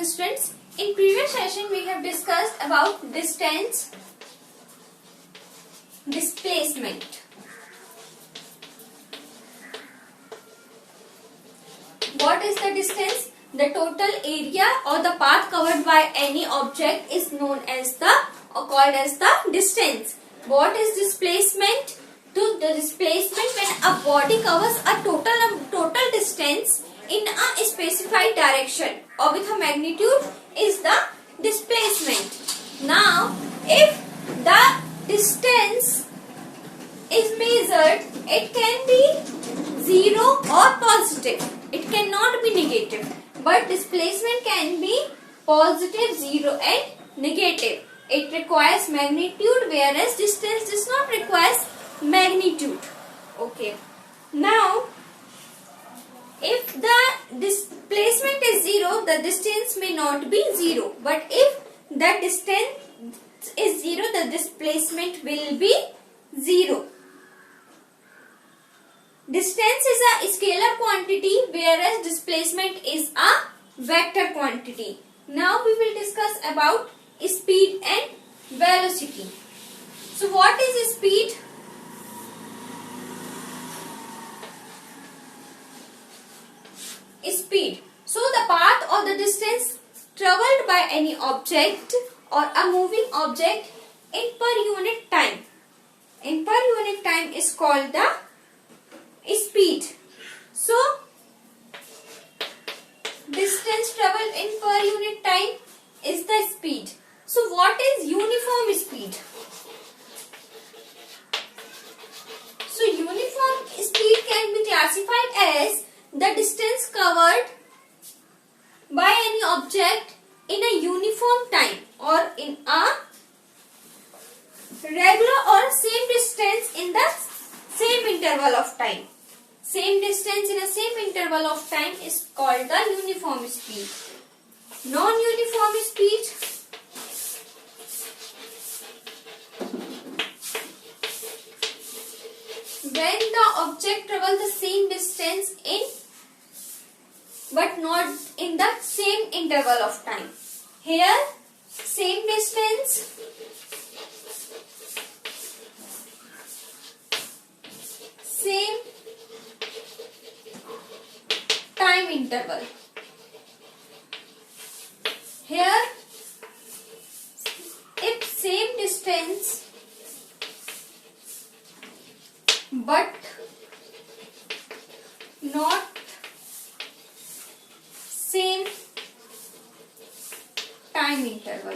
Welcome students. In previous session we have discussed about distance, displacement. What is the distance? The total area or the path covered by any object is known as called as the distance. What is displacement? The displacement when a body covers a total distance in a specified direction or with a magnitude is the displacement. Now, if the distance is measured, it can be 0 or positive. It cannot be negative. But displacement can be positive, 0 and negative. It requires magnitude, whereas distance does not require magnitude. Okay. Now, if the displacement is 0, the distance may not be 0. But if the distance is 0, the displacement will be 0. Distance is a scalar quantity, whereas displacement is a vector quantity. Now we will discuss about speed and velocity. So what is speed? Speed. So the path or the distance traveled by any object or a moving object in per unit time. In per unit time is called the speed. So distance traveled in per unit time is the speed. So what is uniform speed? So uniform speed can be classified as the distance covered by any object in a uniform time or in a regular or same distance in the same interval of time. Same distance in a same interval of time is called the uniform speed. Non-uniform speed when the object travels the same distance but not in the same interval of time. Here, same distance same time interval. Here, if same distance but not same time interval.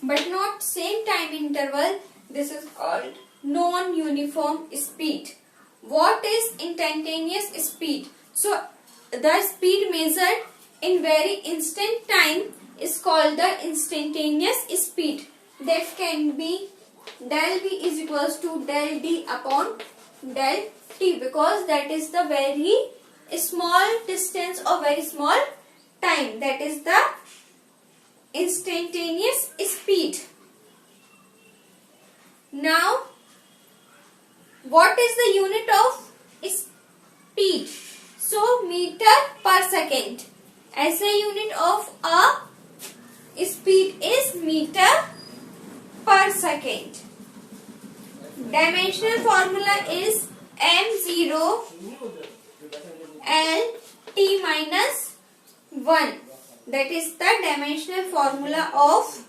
But not same time interval, this is called non-uniform speed. What is instantaneous speed? So the speed measured in very instant time is called the instantaneous speed. That can be del V is equals to del D upon del T, because that is the very small distance or very small time. That is the instantaneous speed. Now, what is the unit of speed? So, meter per second. SI unit of a speed is meter per second. Dimensional formula is m0 L t minus 1. That is the dimensional formula of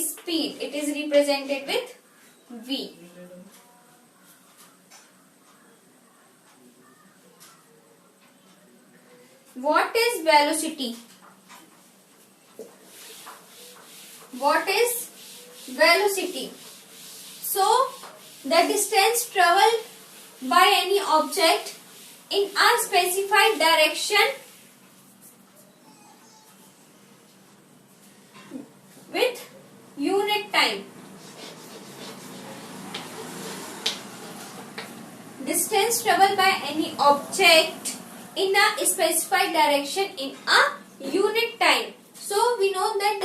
speed. It is represented with V. What is velocity? What is velocity? So, the distance traveled by any object in a specified direction with unit time. Distance traveled by any object in a specified direction in a unit time. So we know that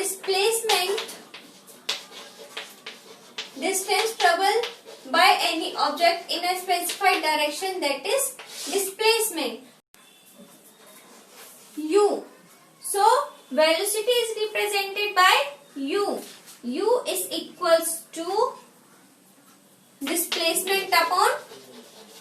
distance traveled by any object in a specified direction, that is displacement. U velocity is represented by u. U is equals to displacement upon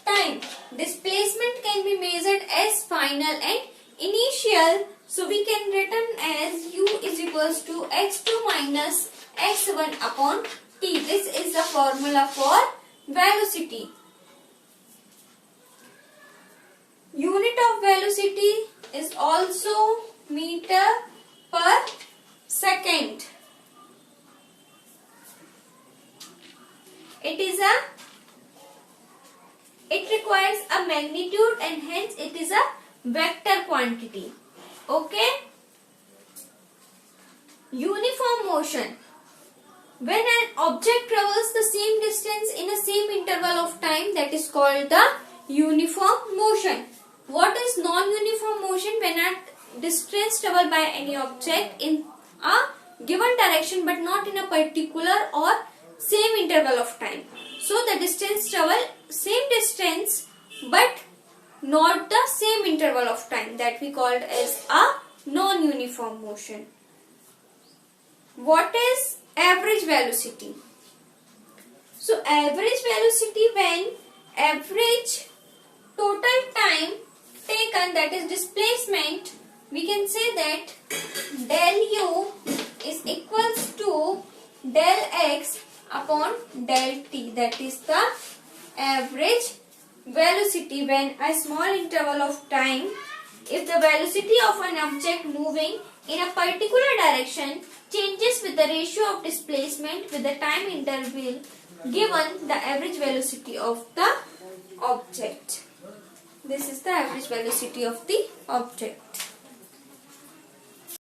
time. Displacement can be measured as final and initial. So we can written as u is equals to x2 minus x1 upon t. This is the formula for velocity. Unit of velocity is also meter per second. It requires a magnitude and hence it is a vector quantity. Okay. Uniform motion. When an object travels the same distance in a same interval of time, that is called the uniform motion. What is non-uniform motion? When a distance traveled by any object in a given direction but not in a particular or same interval of time. So the distance travel same distance but not the same interval of time, that we called as a non-uniform motion. What is average velocity? So average velocity, when average total time taken, that is displacement, we can say that del u is equals to del x upon del t. That is the average velocity when a small interval of time, if the velocity of an object moving in a particular direction changes with the ratio of displacement with the time interval given the average velocity of the object. This is the average velocity of the object.